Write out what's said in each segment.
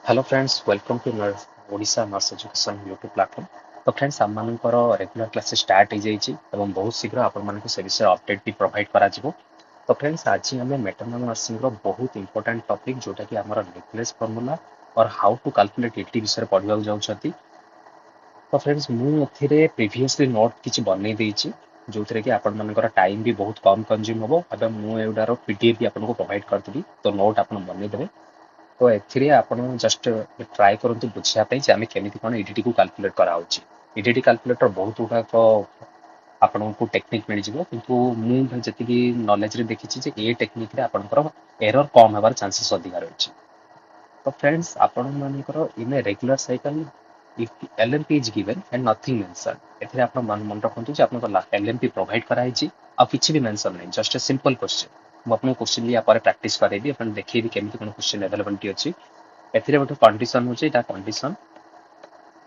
Hello friends welcome to Odisha nurse education YouTube platform. तो friends आमମାନଙ୍କର regular classes start हो जाइए और बहुत शीघ्र आपको से विषय अपडेट भी प्रोवाइड करा जिवो। तो फ्रेंड्स आज आम मैटरनल नर्सिंग रो बहुत इंपोर्टेंट टॉपिक जोटा कि आमर नेकलेस फॉर्मूला और हाउ टू कैलकुलेट इटी विषय पढ़ा जाउछथि। तो फ्रेंड्स मुझे प्रीवियसली नोट किसी बनई देछि जो कि आपण मानकर टाइम भी बहुत कम कंज्यूम हम और मुझार पीडीएफ भी आपको प्रोवाइड करदेवी। तो नोट आप बनईदेवे। तो एथिरे आपण जस्ट ट्राई करंतु बुझिया पई जे आमे केमिति कोन ईडीटी को कैलकुलेट करा होची। ईडीटी कैलकुलेटर बहुत गुडाक आपको टेक्निक मिल जिवो किंतु मु जति नॉलेज रे देखिछि जे ए टेक्निक रे आपनकर एरर कम होबार चांसेस अधिक रहछि। तो फ्रेंड्स आपण मानकर in a regular cycle if LMP is given and nothing mention एथिरे आपण मन रखंतु जे आपनकर एलएमपी प्रोवाइड करा हिछि आ किछि भी मेंशन नै जस्ट ए सिंपल क्वेश्चन। मु आपन क्वेश्चन भी या प्रैक्टिस करेबी अपन देखिए केमिति कोन क्वेश्चन अवेलेबिलिटी अछि। एथिरे गोटे कंडीशन होची एटा कंडीशन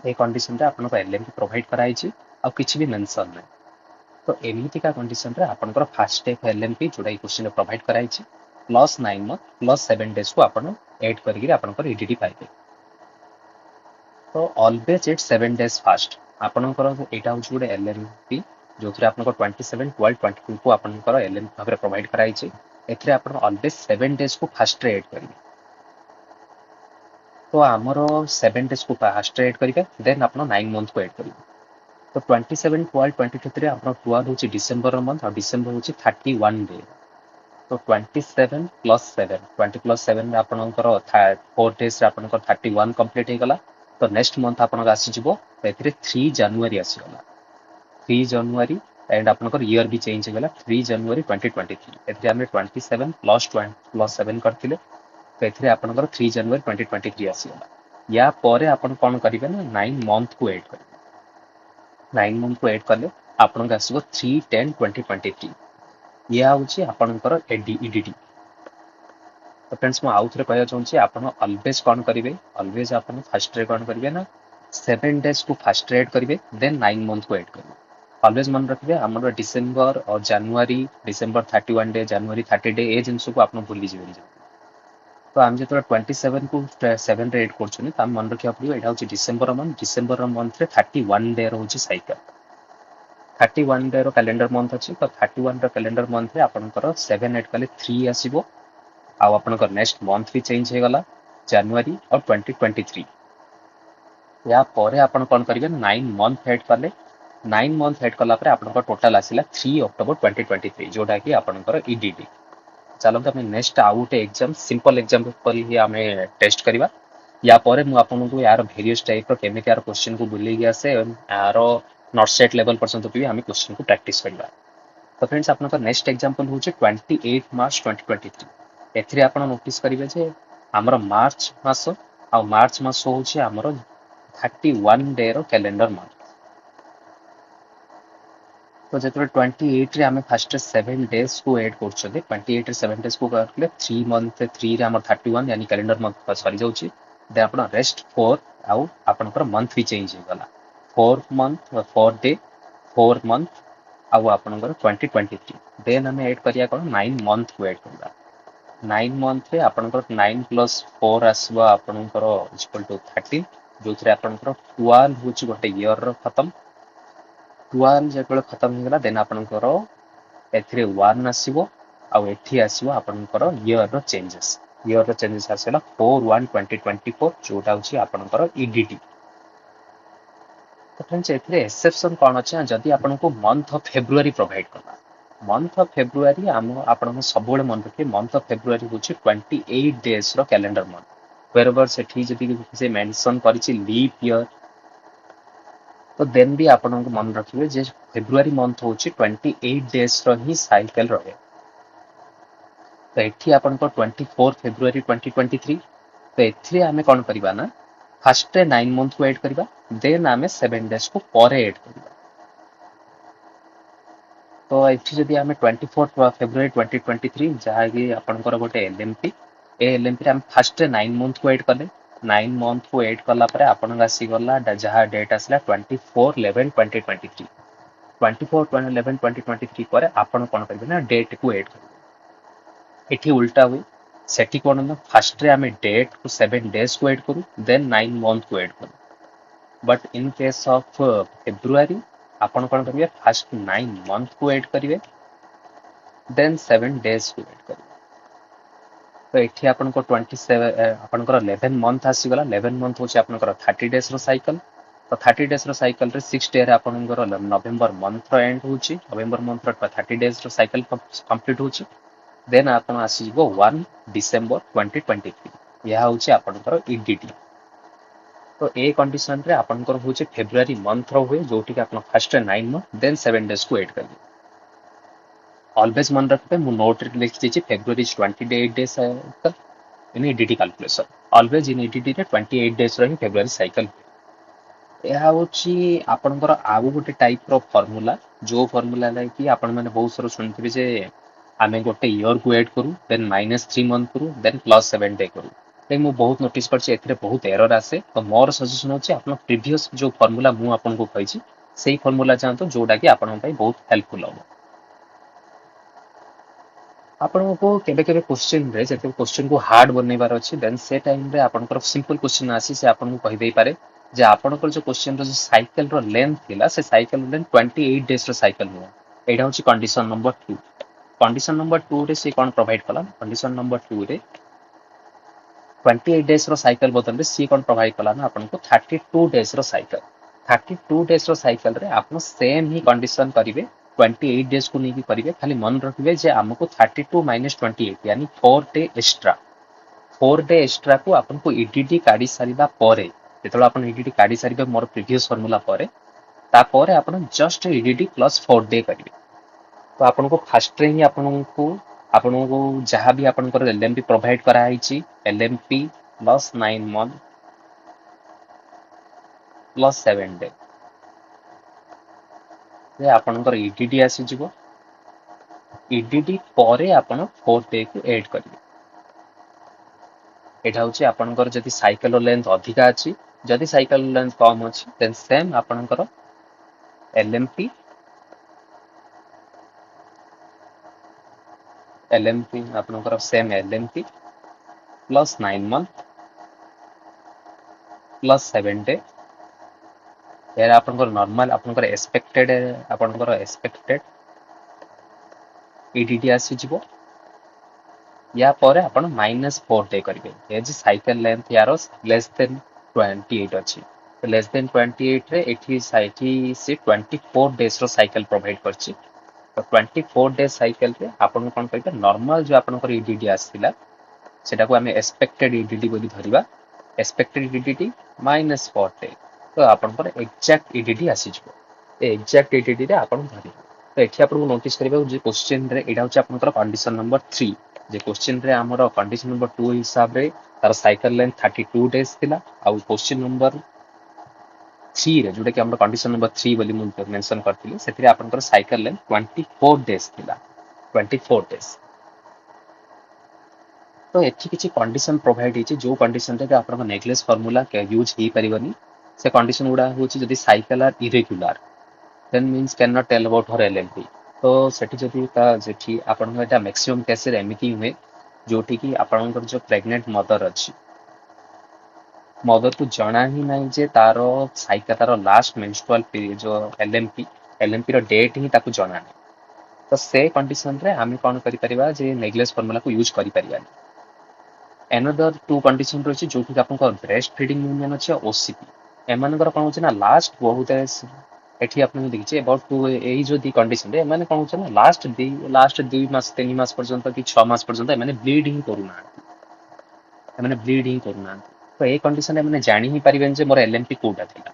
ए कंडीशन रे आपनको एलएमपी प्रोवाइड करा हिछि आ किछि भी मेंशन नै। तो एमिति का कंडीशन रे आपनकर फर्स्ट स्टेप एलएमपी जोडा ई क्वेश्चन प्रोवाइड करा हिछि प्लस 9 मंथ प्लस 7 डेज को आपण ऐड करके आपनकर ईडीटी पाइबे। तो ऑलवेज इट 7 डेज फास्ट आपनकर एटा होची गोटे एलएमपी जो थरे आपनकर 27 12 22 को आपनकर एलएमपी भाबरे प्रोवाइड करा हिछि। एथिरे आपण ऑलवेज 7 डेज को फास्ट रे ऐड करिवे। तो आमर 7 डेज को फास्ट ऐड करेंगे देन आप 9 मंथ को ऐड करेंगे। तो 27 12 22 आप 12 हूँ डिसेम्बर मंथ और डिसेम्बर हूँ 31 डे। तो 27 प्लस 7 20 प्लस 7 आपंकर 4 डेज आपंकर 31 कंप्लीट हो गला। तो नेक्स्ट मंथ आपन आसीजिवो 3 जनवरी आसीगला 3 जनवरी एंड आपनकर ईयर भी चेंज हो गला 3 जनवरी 2023 एथिरे हम 27 प्लस 20 प्लस 7 करथिले। तो एथिरे आपनकर 3 जनवरी 2023 आसीगला। या परे आपण कोन करिवे ना 9 मंथ को ऐड करिवे। 9 मंथ को ऐड करले आपन का आसीबो 3 10 2023 या होची आपनकर ईडीटी। तो फ्रेंड्स मु आउथरे कहया चाहूची आपण ऑलवेज कोन करिवे ऑलवेज आपण फर्स्ट रे कोन करिवे ना 7 डेज को फर्स्ट रे ऐड करिवे देन 9 मंथ को ऐड करिवे। ऑलवेज मन रखिबे हमर डिसेंबर और जनवरी डिसेंबर 31 डे जनवरी 30 डे ए जिंस को आपण भूली जिवे। तो आम जो 27 को 7 रे ऐड करछनी त मन रखिया पड़ियो एटा होची डिसेंबर मंथ रे 31 डे रहउची साइकिल 31 डे रो कैलेंडर मंथ अछि। तो 31 रो कैलेंडर मंथ रे आपनकर 7 ऐड कले 3 आसीबो आ आपनकर नेक्स्ट मंथ भी चेंज हे गला जनवरी और 2023। या परे आपण कोन करिवे 9 मंथ ऐड कले 9 मंथ ऐड कला परे आपनकर टोटल आसीला 3 अक्टोबर 2023 जोटा कि आपनकर ईडीडी। चलते आम नेक्स्ट आउ गोटे एग्जाम सिंपल एग्जांपल ही आम टेस्ट करवा। या परे मु आपनको यार वेरियस टाइप रो केमिति यार क्वेश्चन को बुलेगी आसे यार नॉट लेवल पर्यंत भी आम क्वेश्चन को प्रैक्टिस करवा। तो फ्रेंड्स आपनकर नेक्स्ट एग्जांपल होचे 28 मार्च 2023। एथिरे आपण नोटिस करिवे जे हमर मार्च मास आ मार्च मास होचे हमर 31 डे रो कैलेंडर मंथ। तो जो 28 रे आम फास्ट 7 डेज को ऐड कर 28 रे 7 डेज को करले 3 मंथ 3 रे हमर 31 यानी कैलेंडर मंथ सरी जाउची। दे आपण रेस्ट 4 आउ आपनकर मंथ भी चेंज हो गला 4 मंथ 4 डे 4 मंथ आउ आपनकर 2023 देन हम ऐड करिया कोन 9 मंथ को ऐड करबा। 9 मंथ रे आपनकर 9 प्लस 4 आसबा आपनकर इक्वल टू 13 जो थरे आपनकर 12 होची गोटे ईयर रो खत्म 12 जेबेले खत्म हो गला देन आपनकर एथिरे 1 आसीबो आ एथि आसीबो आपनकर ईयर रो चेंजेस आसेला 4/1/2024 जोटा होची आपनकर ईडीटी। तो फ्रेंड्स एथिरे एक्सेप्शन कोन अछि जदि आपनको मंथ ऑफ फेब्रुअरी प्रोवाइड करला मंथ ऑफ फेब्रुअरी हम आपनको सबोले मन रखिए मंथ ऑफ फेब्रुअरी होची 28 डेज रो कैलेंडर मंथ वेरएवर सेठी जदि से मेंशन करिछि लीप ईयर। तो देन भी आपनको मन रखिए जे फेब्रुअरी मंथ होची 28 डेज रो ही साइकिल रहे। तो एठी आपनको 24 फेब्रुअरी 2023 तो एथिरे आमे कोन करबा ना फर्स्ट 9 मंथ को ऐड करबा देन आमे 7 डेज को परे ऐड करबा। तो एठी जदि आमे 24 फेब्रुअरी 2023 जहा कि आपनकर गोटे एलएमपी ए एलएमपी रे हम फर्स्ट 9 मंथ को ऐड करले 9 मंथ को ऐड करला परे आपन आसी गला जहा डेट आसला 24 11 2023 24 11 2023 पर आपन कोन करबे ना डेट को ऐड करबे। एठी उल्टा हुई सेठी कोन ना फर्स्ट रे आमे डेट को 7 डेज को ऐड करू देन 9 मंथ को ऐड करू but in case of February आपण कोन करिवे फर्स्ट 9 मंथ को ऐड करिवे देन 7 डेज को ऐड करिवे तो एठी आपण को 27 आपण को 11 मंथ आसी गला 11 मंथ होची आपण को 30 डेज रो साइकिल तो 30 डेज रो साइकिल रे 6 डे रे आपण को नवंबर मंथ रो एंड होची नवंबर मंथ रो 30 डेज रो साइकिल कंप्लीट होची देन आपण आसी गो 1 डिसेंबर 2023 यह होची आपण को ईडीटी तो ए कंडीशन रे आपण को होची फेब्रुआरी मंथ रो हुए जोटी के आपण फर्स्ट 9 मंथ देन 7 डेज को ऐड करिवे ऑलवेज मन रखते मु नोट रे लिखि देछि February 28 days in EDT calculation always in EDT रे 28 डेज रही फेब्रुआरी साइकिल ଏହା ହେଉଛି ଆପଣଙ୍କର ଆଉ ଗୋଟେ ଟାଇପ ର ଫର୍ମୁଲା ଯୋଉ ଫର୍ମୁଲା ରେ କି ଆପଣ ମାନେ ବହୁତ ସାରା ଶୁଣିଥିବେ ଯେ ଆମେ ଗୋଟେ ଇୟର କୁ ଏଡ୍ କରୁ ଦେନ୍ -3 ମନ୍ଥ କରୁ ଦେନ୍ +7 ଡେ କରୁ ଏ ମୁଁ ବହୁତ ନୋଟିସ୍ କରିଛି ଏଥିରେ ବହୁତ ଏରର ଆସେ ତ ମୋର ସଜେସନ ହେଉଛି ଆପଣ ପ୍ରିଭିୟସ୍ ଯୋଉ ଫର୍ମୁଲା ମୁଁ ଆପଣଙ୍କୁ କହିଛି ସେଇ ଫର୍ମୁଲା ଯାଆନ୍ତୁ ଯୋଉଟା କି ଆପଣଙ୍କ ପାଇଁ ବହୁତ ହେଲ୍ପଫୁଲ ହବ ଆପଣଙ୍କୁ କେବେ କେବେ କ୍ୱେଶ୍ଚିନ୍ ରେ ଯେତେବେଳେ କ୍ୱେଶ୍ଚିନ୍ କୁ ହାର୍ଡ ବନେଇବାର ଅଛି ଦେନ୍ ସେ ଟାଇମ୍ ରେ ଆପଣଙ୍କର ସିମ୍ପଲ କ୍ୱେଶ୍ଚିନ୍ ଆସି ସେ ଆପଣଙ୍କୁ କହିଦେଇପାରେ ଯେ ଆପଣଙ୍କର ଯୋଉ କ୍ୱେଶ୍ଚିନ୍ ର ଯୋଉ ସାଇକେଲ ର ଲେନ୍ଥ ଥିଲା ସେ ସାଇକେଲ ଲେନ୍ଥ 28 ଡେଜ ର ସାଇକେଲ ନୁହଁ ଏଇଟା ହେଉଛି କଣ୍ଡିସନ ନମ୍ବର 2 कंडीशन नंबर 2 रे से कौन प्रोवाइड कला कंडीशन नंबर 2 रे 28 डेज रो साइकिल बदल रे सी कौन प्रोवाइड कला ना आपन को 32 डेज रो साइकिल 32 डेज रो साइकिल रे आपन सेम ही कंडीशन करिवे 28 डेज को नहीं करिवे खाली मन रखिवे जे हमको 32 - 28 यानी 4 डे एक्स्ट्रा 4 डे एक्स्ट्रा को आपन को ईडीडी काढी सारिबा परे जेतलो आपन ईडीडी काढी सारिबे मोर प्रीवियस फार्मूला परे ता परे आपन जस्ट ईडीडी प्लस 4 डे करिवे तो आपको फास्ट रे ही आपको जहाँ भी आपंकर एलएमपी प्रोवाइड कराई एलएमपी +9 मंथ +7 डे जे आपंकर ईडीडी आसीजिवो ईडीडी परे आपण 4 डे को ऐड करिवे एटा होची आपंकर जदि साइकिल लेंथ अधिका अछि जदि साइकिल लेंथ कम अछि देन सेम आपंकर एलएमपी आपनकर सेम एलएमपी +9 मंथ +7 डे यार आपनकर नॉर्मल आपनकर एक्सपेक्टेड ईडीडी आसी जिवो या परे आपण -4 डे करिवे ए जे साइकिल लेंथ यार लेस देन 28 अछि तो लेस देन 28 रे एठी से 24 डेज रो साइकिल प्रोवाइड करछि तो 24 डेज साइकिल रे आपण कोन कहिबे नॉर्मल जो आपनकर ईडीडी आसिला सेटा को हमें एक्सपेक्टेड ईडीडी बोली धरिबा एक्सपेक्टेड ईडीडी -4 डे तो आपनकर एग्जैक्ट ईडीडी आसी जिवो ए एग्जैक्ट ईडीडी रे आपण धरिबे तो एठी आपन नोटिस करिबा जे क्वेश्चन रे एडा होची आपनकर कंडीशन नंबर 3 जे क्वेश्चन रे हमर कंडीशन नंबर 2 हिसाब रे तार साइकिल लेंथ 32 डेज थिला आ क्वेश्चन नंबर 3 रे जोटा कि हमर कंडीशन नंबर 3 बोली मु मेंशन करथिली सेथिरे आपनकर साइकिल लेंथ 24 डेज थिला 24 डेज तो एठी किछि कंडीशन प्रोवाइड हिची जो कंडीशन रे आपन नेगलेस फार्मूला के यूज ही परिबनी से कंडीशन गुडा होची जदि cycle are irregular then means can not tell about her LMP तो सेठी जदि ता जेठी आपन एटा मैक्सिमम केस रे एमिति हुए जोठी कि आपनकर जो प्रेग्नेंट मदर अछि मदर को जना ही नहीं जे तारो साइकिल तारो लास्ट मेंस्ट्रुअल पीरियड जो एलएमपी रो डेट ही ताको जना नहीं तो से कंडीशन रे हम कोन करि परिबा जे नेगलेस फार्मूला को यूज करि परिबा एनदर टू कंडीशन रही जो कि आपन ब्रेस्ट फीडिंग यूनियन अच्छे ओसीपी एमानकर कौन होचे ना लास्ट बहुत एठी आपन देखिए अबाउट टू एई जो दी कंडीशन रे माने कौन होचे ना लास्ट 2 मास 3 मास पर्यंत कि 6 मास पर्यंत माने ब्लीड ही करूना माने ब्लीड ही करूना तो ए कंडीशन माने जानि ही परिबेन जे मोर एलएमपी कोटा थिला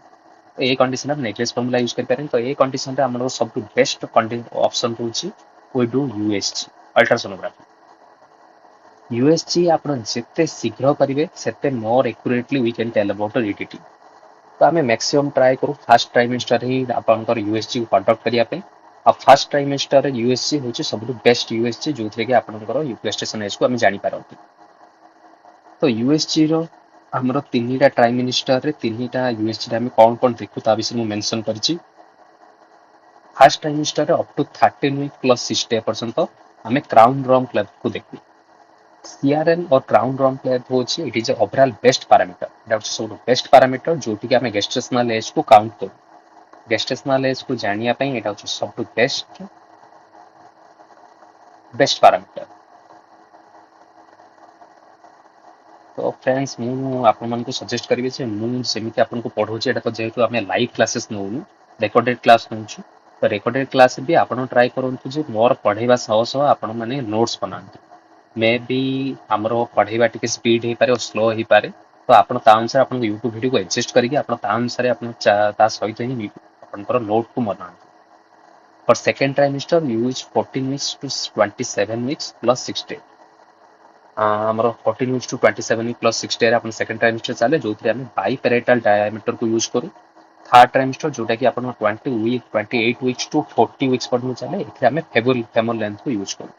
तो ए कंडीशन में नेगलेस फार्मूला यूज कर पारे तो ए कंडीशन रे हमर सब बेस्ट ऑप्शन होची we do USG ultrasonography USG आपण जिते शीघ्र करेंगे सेते more accurately we can tell about EDT तो आम मैक्सिमम ट्राए करूँ फास्ट ट्राइमेस्टर ही आपंकर यूएसजी को कंडक्ट करने आ फास्ट ट्राइमेस्टर यूएसजी हूँ सब बेस्ट यूएसजी जो थे कि आपंकर यूप्रेस्टेशन एज को आम जापर तो यूएसजी रमर 3टा ट्राइमेस्टर रे 3टा यूएसजी आम कौन कौन देखू ता विषय मेंशन करी first trimester up to 13 week +6 day पर्यंत आम क्राउन ड्रम क्लब को देखू CRL और क्राउन रन प्लेयर होची it is overall best parameter एटा होची सब बेस्ट पैरामीटर जोटी कि हमें गेस्टेशनल एज को काउंट करू गेस्टेशनल एज को जानिया पई एटा होची सब बेस्ट पैरामीटर तो फ्रेंड्स मु आपन मन को सजेस्ट करिवे जे मु सेमिति आपन को पढौची एटा तो जेहेतु हमें लाइव क्लासेस नउनु रेकॉर्डेड क्लास नउछु तो रेकॉर्डेड क्लास भी आपन ट्राई करंतु जे मोर पढैबा सह सह आपन माने नोट्स बनांतु मे बी हमरो पढ़ेबा टिके स्पीड ही पारे और स्लो ही पारे तो आपण ता अनुसार आपण YouTube वीडियो को एडजस्ट करके आपण ता अनुसार आपण ता सहित ही आपण नोट को बनान for second trimester use 14 weeks to 27 weeks plus 6 day हमरो 14 weeks to 27 week plus 6 day रे आपण सेकंड ट्राइमेस्टर चाले जोथि हम बाई पैरेटल डायमीटर को यूज करू थर्ड ट्राइमेस्टर जोटा कि आपण 28 वीक्स टू 40 वीक्स पढनु चाले एथि हम फेमर लेंथ को यूज करू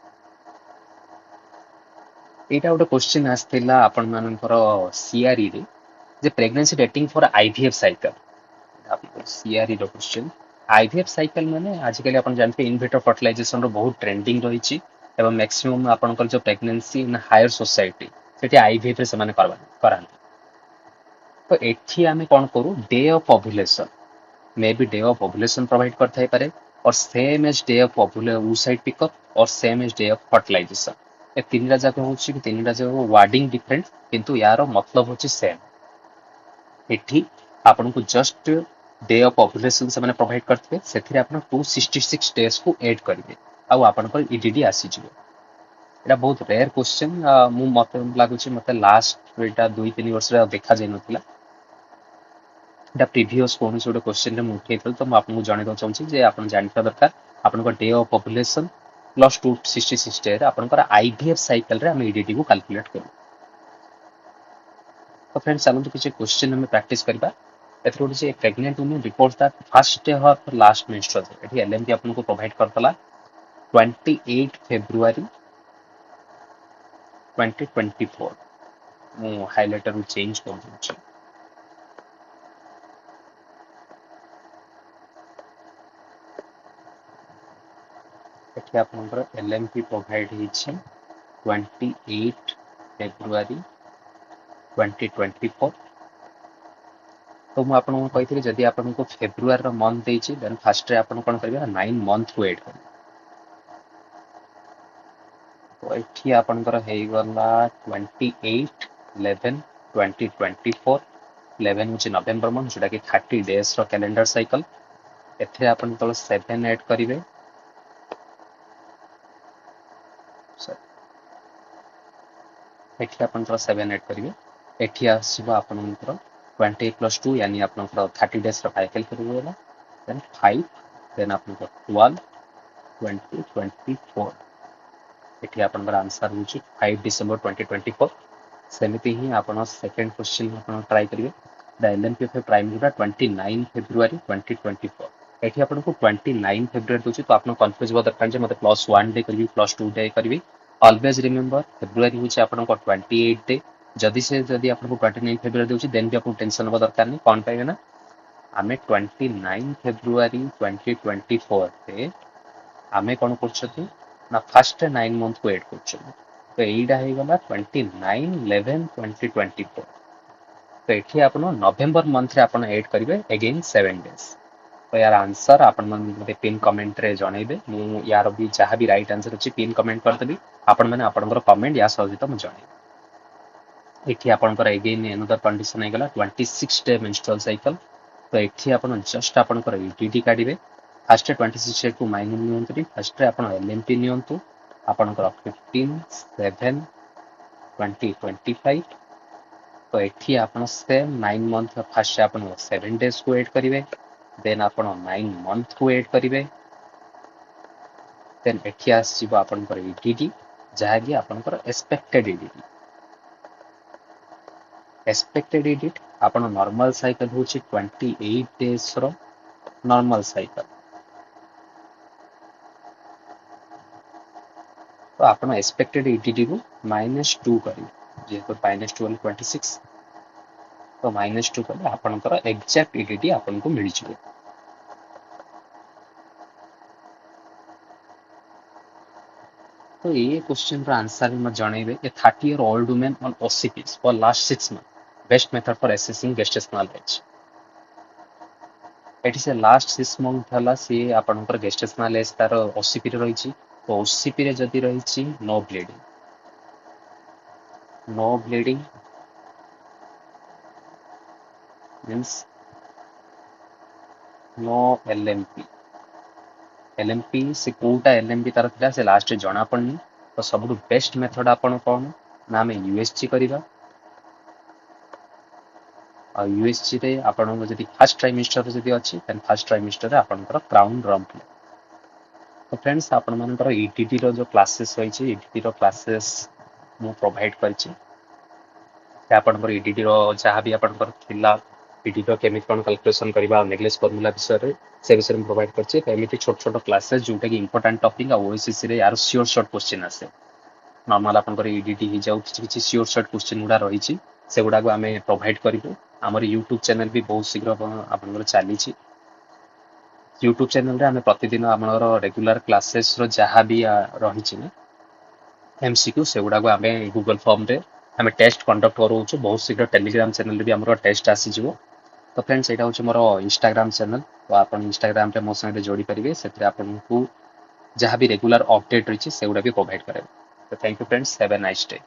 एटा गोटे क्वेश्चन आसथिला आपण मानकर सीआरई रे जे pregnancy dating for IVF cycle CRE रो क्वेश्चन आईवीएफ साइकिल माने आजिकली आपण जानते इन विट्रो फर्टिलाइजेशन रो बहुत ट्रेंडिंग रहिछि एवं मैक्सिमम आपनकर जो प्रेगनेंसी इन हायर सोसाइटी सेठी आईवीएफ रे समान करान तो एठी हमें कोन करू day of ovulation may be day of ovulation provide कर थाई पारे और same as day of oocyte pickup और same as day of fertilization ए तीनटा जाक होछि कि तीनटा जाक वार्डिंग डिफरेंट किंतु यार मतलब होछि सेम एठी आपन को जस्ट डे ऑफ ओव्यूलेशन से माने प्रोवाइड करथिबे सेथिरे आपन 266 डेज को ऐड करिवे आ आपन को ईडीडी आसी जिवो एटा बहुत रेयर क्वेश्चन मु मते लागुछि मते लास्ट एटा 2-3 वर्ष रे देखा जाय नथिला एटा प्रीवियस कोन से क्वेश्चन रे मु उठेइतल तो मु आपन को जणे दो चाहूछि जे आपन जानता दरकार आपन को day of ovulation plus 266 day रे आपन को आईवीएफ साइकिल रे हम ईडीडी को कैलकुलेट करू तो फ्रेंड्स चलନ୍ତୁ କିଛି क्वेश्चन हम प्रैक्टिस करबा एथरो जे pregnant woman reports that first day of last menstrual एठी एलएमपी आपन को प्रोवाइड करतला 28 फेब्रुआरी 2024 मु हाइलाइटर को चेंज कर दूची एठी आपन को एलएमपी प्रोवाइड हिछि 28 फेब्रुआरी 2024 तो मु आपन को कहिथिले जदि आपन को फेब्रुआरी रो मंथ देछि देन फर्स्ट रे आपन कोन करबे 9 मंथ को ऐड करबे तो एठी आपन को हेइ गला 28 11 2024 11 होछि नवंबर मंथ जोटा कि 30 डेज रो कैलेंडर साइकिल एथे आपन तो 7 ऐड करिवे एठी आपन तो 7 ऐड करिवे एठी आसीबा आपन को 28 प्लस 2 यानी आपन को 30 डेज रो साइकिल करिवे होला देन 5 देन आपन को 12 2024 एठी आपन का आंसर होछि 5 डिसेंबर 2024 सेमिति ही आपन सेकंड क्वेश्चन आपन ट्राई करिवे द एलएमपीएफ प्राइम गुडा 29 फेब्रुआरी 2024 एठी आपन को 29 फेब्रुआरी दोछि तो आपन कंफ्यूज हो दरकार जे मते +1 डे करबी +2 डे करबी ऑलवेज रिमेंबर फेब्रुआरी होछि आपन को 28 डे जदि आपन को 29 फेब्रुआरी दोछि देन भी आपन टेंशन हो दरकार नहीं कोन पाइबे ना हमें 29 फेब्रुआरी 2024 पे हमें कोन करछथि ना फर्स्ट 9 मंथ को ऐड करछथि तो एइडा हे गला 29 11 2024 तो एठी आपन नवंबर मंथ रे आपन ऐड करिवे अगेन 7 डेज तो यार आंसर आपन मन मते पिन कमेंट रे जणैबे मु यार भी जहां भी राइट आंसर अछि पिन कमेंट कर देबी आपन माने आपनकर कमेंट या सहित म जणै एठी आपनकर अगेन अनदर कंडीशन हे गला 26 डे मेंस्ट्रुअल साइकिल तो एठी आपन जस्ट आपनकर ईडीडी काढिबे फर्स्ट 26 को माइनस नियंतु फर्स्ट रे आपन एलएमपी नियंतु आपनकर 15 7 2025 तो एठी आपन सेम 9 मंथ फर्स्ट आपन 7 डेज को ऐड करिवे देन आपन 9 मंथ को ऐड करिवे देन एठी आसीबो आपनकर ईडीडी जहा कि आपनकर एक्सपेक्टेड ईडीडी एक्सपेक्टेड ईडीडी आपन नॉर्मल साइकिल होची 28 डेज रो नॉर्मल साइकिल तो आपन एक्सपेक्टेड ईडीडी को -2 करी जेको -2 26 तो -2 कले आपनकर एग्जैक्ट ईडीडी आपन को मिल जिवो तो ये क्वेश्चन आंसर भी मैं जनइबे ए 30 year old woman on OCPs for last 6 months best method for assessing gestational age eighty से लास्ट 6 मंथ हला सी आपनकर गेस्टेशनल एज तार ओसीपी रे रहिछि तो ओसीपी रे जदि रहिछि no bleeding means no LMP LMP से कोटा एलएमपी तार थिला से लास्ट जना पड़नी तो सबुठु बेस्ट मेथड आपण कोन ना हम यूएसजी करिवा और यूएसजी रे आपण जदि फर्स्ट ट्राइमेस्टर जदि अछि देन फर्स्ट ट्राइमेस्टर रे आपनकर क्राउन रम्प तो फ्रेंड्स आपण मानकर ईटीटी रो जो क्लासेस रहिछि ईटीटी रो क्लासेस मु प्रोवाइड करछि आपनकर ईटीटी रो जहाँ भी आपनकर थिला ईटीटी रो केमिति कोन कैलकुलेशन करबा नेगलेस फार्मूला विषय रे से विषय में प्रोवाइड करछि एमिति छोट छोट क्लासेस जोटा कि इंपोर्टेंट टॉपिक आ ओएसएससी रे यार श्योर शॉर्ट क्वेश्चन आसे नॉर्मल आपनकर ईडीटी ही जाउ किछि श्योर शॉर्ट क्वेश्चन गुडा रहिछि से गुडा को हमें प्रोवाइड करिवो हमर यूट्यूब चैनल भी बहुत शीघ्र आपनकर चलीछि यूट्यूब चैनल रे हमें प्रतिदिन हमर रेगुलर क्लासेस रो जहाँ भी रहिछि ना एमसीक्यू से गुडा को हमें गूगल फॉर्म रे हमें टेस्ट कंडक्ट करूछु बहुत शीघ्र टेलीग्राम चैनल रे भी हमर टेस्ट आसी जिवो तो फ्रेंड्स एटा होछि मोर इंस्टाग्राम चैनल तो आपण इंस्टाग्राम रे मो संगे जोड़ी परिबे सेते आपनकु जहाँ भी रेगुलर अपडेट रही से गुडा भी प्रोवाइड करे तो thank you friends have a nice day